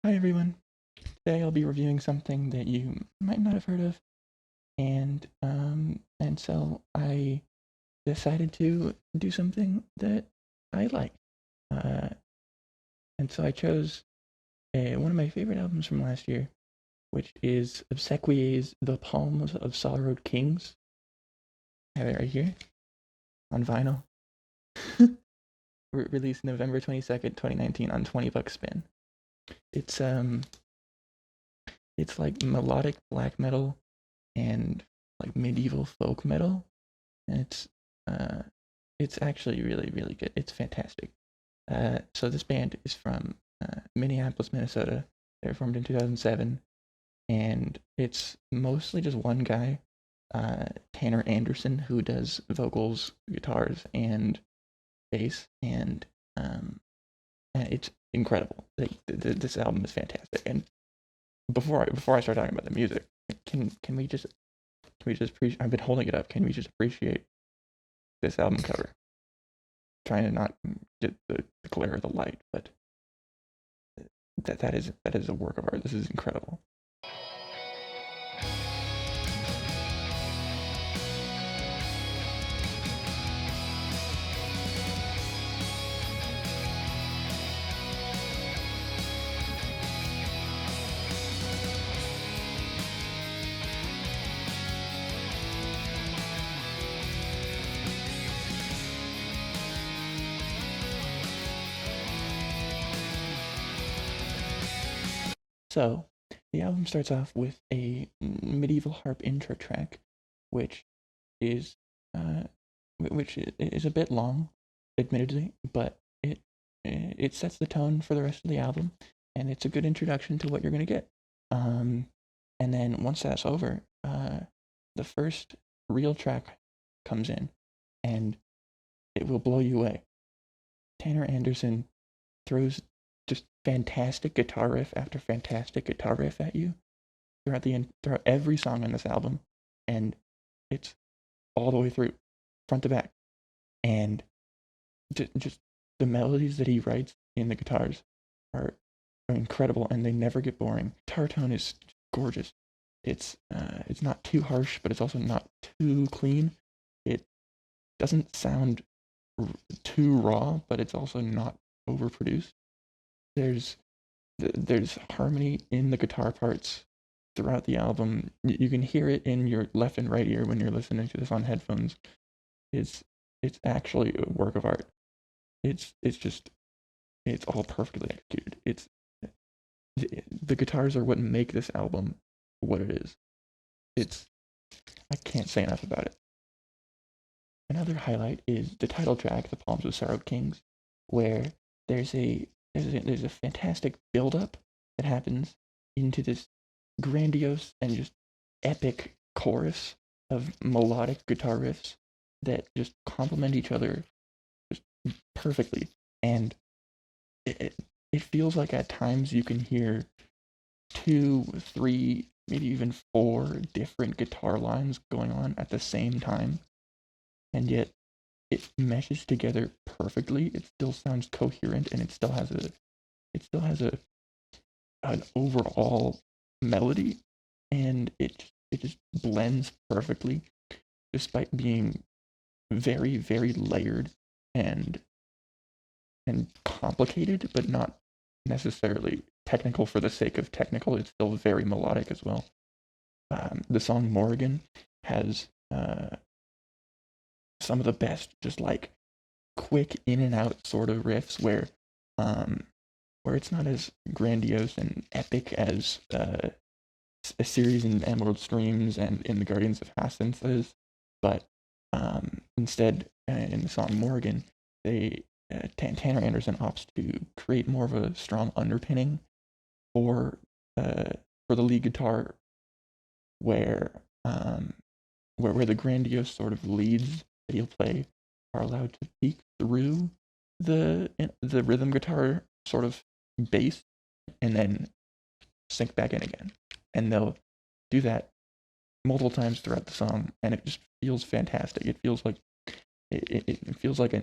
Hi everyone. Today I'll be reviewing something that you might not have heard of, and so I decided to do something that I like. Uh, and so I chose one of my favorite albums from last year, which is OBSEQUIE's "The Palms of Sorrowed Kings." I have it right here on vinyl. Released November 22nd, 2019 on 20 bucks spin. It's it's like melodic black metal and like medieval folk metal, and uh, it's actually really good. It's fantastic. So this band is from Minneapolis, Minnesota. They were formed in 2007, and it's mostly just one guy, Tanner Anderson, who does vocals, guitars, and bass, and it's incredible. Like this album is fantastic. And before I start talking about the music, can we just I've been holding it up. Can we just appreciate this album cover? Trying to not get the glare of the light, but that is a work of art. This is incredible. So the album starts off with a medieval harp intro track, which is uh, which is a bit long, admittedly, but it sets the tone for the rest of the album, and it's a good introduction to what you're gonna get. Um, and then once that's over, the first real track comes in, and it will blow you away. Tanner Anderson throws just fantastic guitar riff after fantastic guitar riff at you throughout every song on this album, and it's all the way through, front to back, and just the melodies that he writes in the guitars are incredible, and they never get boring. Guitar tone is gorgeous. It's not too harsh, but it's also not too clean. It doesn't sound too raw, but it's also not overproduced. There's there's harmony in the guitar parts throughout the album. You can hear it in your left and right ear when you're listening to this on headphones. It's it's actually a work of art. It's just it's all perfectly executed. The guitars are what make this album what it is. It's I can't say enough about it. Another highlight is the title track, "The Palms of Sorrowed Kings," where there's a there's a fantastic build up that happens into this grandiose and just epic chorus of melodic guitar riffs that just complement each other just perfectly. And it, it feels like at times you can hear two, three, maybe even four different guitar lines going on at the same time, and yet it meshes together perfectly. It still sounds coherent, and it still has a an overall melody, and it just blends perfectly, despite being very layered and complicated, but not necessarily technical for the sake of technical. It's still very melodic as well. The song Morrigan has some of the best, just like quick in and out sort of riffs um, where it's not as grandiose and epic as a series in Emerald Streams and in the Guardians of Hastings is, but instead in the song Morgan, Tanner Anderson opts to create more of a strong underpinning for uh, for the lead guitar, where where the grandiose sort of leads that he'll play are allowed to peek through the rhythm guitar sort of bass, and then sink back in again. And they'll do that multiple times throughout the song, and it just feels fantastic. It feels like it feels like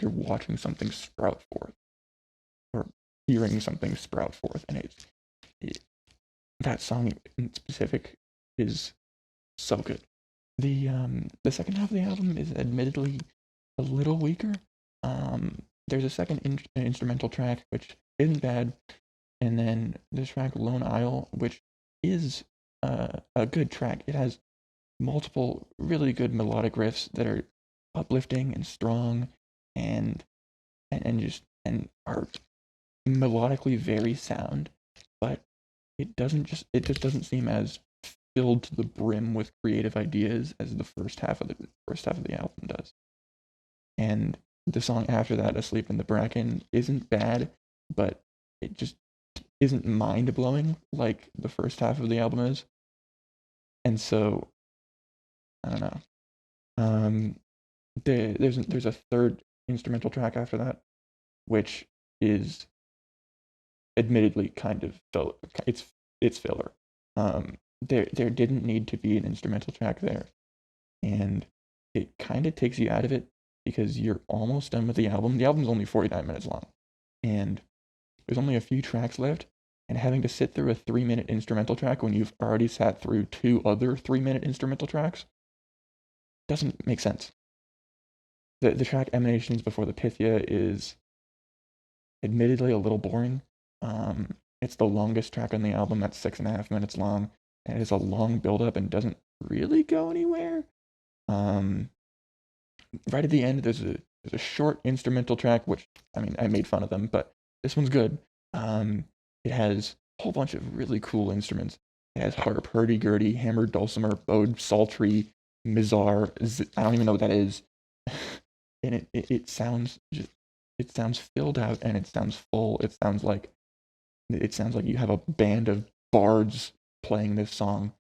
you're watching something sprout forth, or hearing something sprout forth, and that song in specific is so good. The second half of the album is admittedly a little weaker. There's a second instrumental track which isn't bad, and then this track Lone Isle, which is a good track. It has multiple really good melodic riffs that are uplifting and strong, and are melodically very sound, but it just doesn't seem as filled to the brim with creative ideas as the first half of the album does. And the song after that, Asleep in the Bracken, isn't bad, but it just isn't mind blowing like the first half of the album is. And so I don't know. There's a third instrumental track after that, which is admittedly kind of it's filler. There didn't need to be an instrumental track there, and it kind of takes you out of it because you're almost done with the album. The album's only 49 minutes long, and there's only a few tracks left. And having to sit through a 3-minute instrumental track when you've already sat through 2 other 3-minute instrumental tracks doesn't make sense. The track Emanations Before the Pythia is admittedly a little boring. It's the longest track on the album. That's 6.5 minutes long, and it is a long build-up and doesn't really go anywhere. Right at the end, there's a short instrumental track, which, I mean, I made fun of them, but this one's good. It has a whole bunch of really cool instruments. It has harp, hurdy-gurdy, hammer, dulcimer, bowed, psaltery, mizar. I don't even know what that is. And it sounds filled out, and it sounds full. It sounds like you have a band of bards playing this song,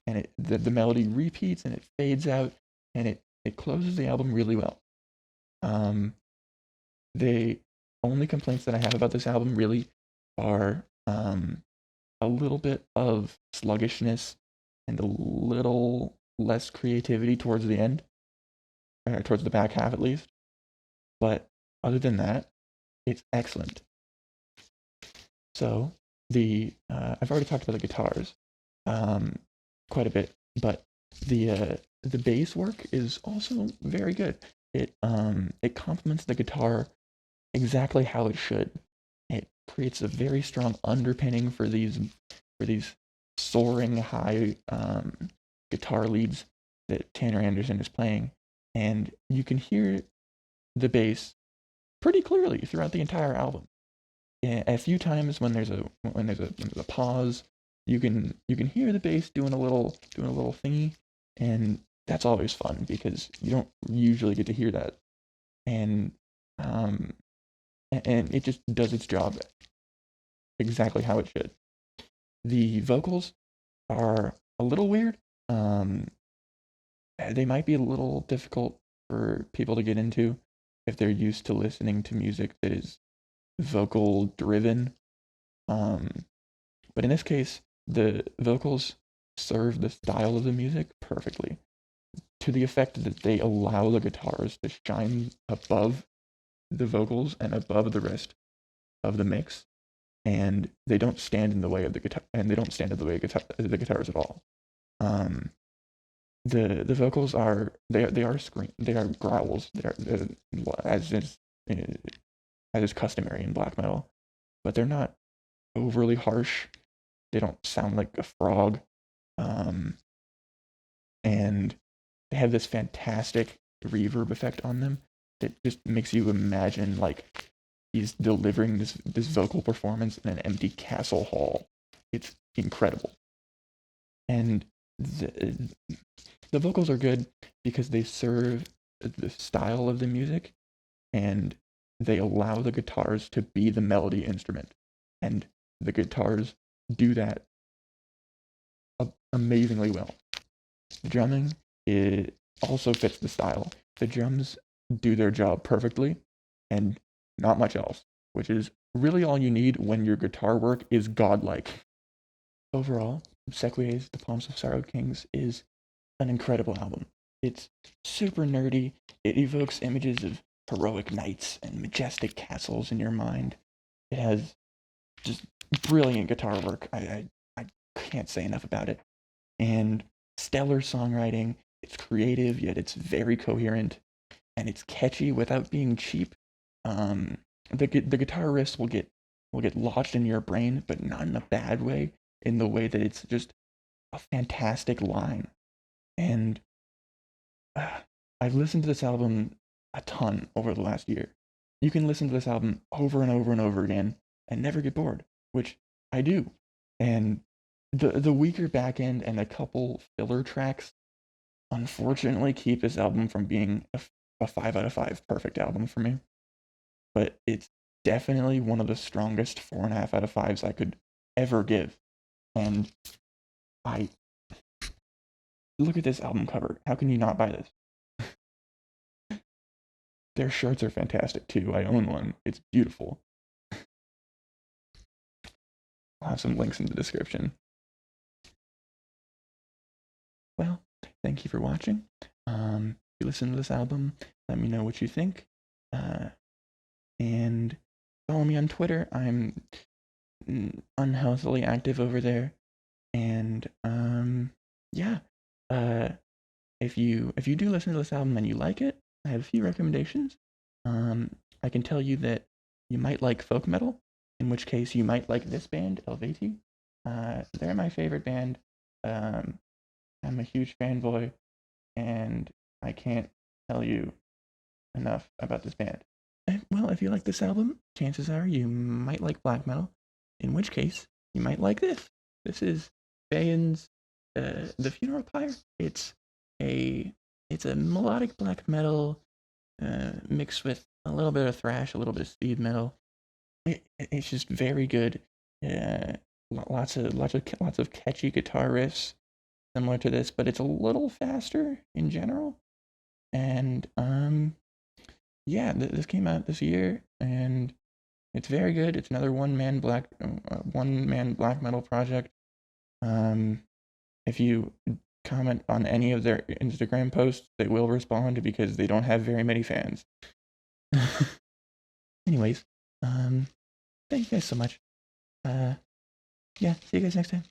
and the melody repeats and it fades out, and it closes the album really well. The only complaints that I have about this album really are a little bit of sluggishness and a little less creativity towards the end, or towards the back half at least. But other than that, it's excellent. So I've already talked about the guitars quite a bit, but the bass work is also very good. It complements the guitar exactly how it should. It creates a very strong underpinning for these soaring high guitar leads that Tanner Anderson is playing, and you can hear the bass pretty clearly throughout the entire album. A few times when there's a pause, you can hear the bass doing a little thingy, and that's always fun because you don't usually get to hear that, and it just does its job exactly how it should. The vocals are a little weird. They might be a little difficult for people to get into if they're used to listening to music that is vocal driven. But in this case, the vocals serve the style of the music perfectly, to the effect that they allow the guitars to shine above the vocals and above the rest of the mix, and they don't stand in the way of the guitar, and they don't stand in the way of the guitars at all. The vocals are they are growls. They're as is customary in black metal, but they're not overly harsh. They don't sound like a frog, and they have this fantastic reverb effect on them that just makes you imagine like he's delivering this vocal performance in an empty castle hall. It's incredible, and the vocals are good because they serve the style of the music, and they allow the guitars to be the melody instrument, and the guitars do that amazingly well. The drumming, it also fits the style. The drums do their job perfectly, and not much else, which is really all you need when your guitar work is godlike. Overall, OBSEQUIE's The Palms of Sorrow Kings is an incredible album. It's super nerdy. It evokes images of heroic knights and majestic castles in your mind. It has just brilliant guitar work. I can't say enough about it. And stellar songwriting. It's creative, yet it's very coherent, and it's catchy without being cheap. The guitar riffs will get lodged in your brain, but not in a bad way. In the way that it's just a fantastic line. And I've listened to this album a ton over the last year. You can listen to this album over and over and over again and never get bored, which I do. And the weaker back end and a couple filler tracks unfortunately keep this album from being a 5 out of 5 perfect album for me. But it's definitely one of the strongest 4.5 out of 5s I could ever give. And I look at this album cover. How can you not buy this? Their shirts are fantastic too. I own one. It's beautiful. I'll have some links in the description. Well, thank you for watching. If you listen to this album, let me know what you think. And follow me on Twitter. I'm unhealthily active over there. And yeah. If you do listen to this album and you like it, I have a few recommendations. I can tell you that you might like folk metal, in which case you might like this band, Helveti. They're my favorite band. I'm a huge fanboy, and I can't tell you enough about this band. Well, if you like this album, chances are you might like black metal, in which case you might like this. This is Bayan's The Funeral Pyre. It's a melodic black metal mixed with a little bit of thrash, a little bit of speed metal. It's just very good. Lots of catchy guitar riffs similar to this, but it's a little faster in general. And yeah, this came out this year, and it's very good. It's another one man black metal project. If you comment on any of their Instagram posts, they will respond because they don't have very many fans. Anyways, thank you guys so much. Yeah, see you guys next time.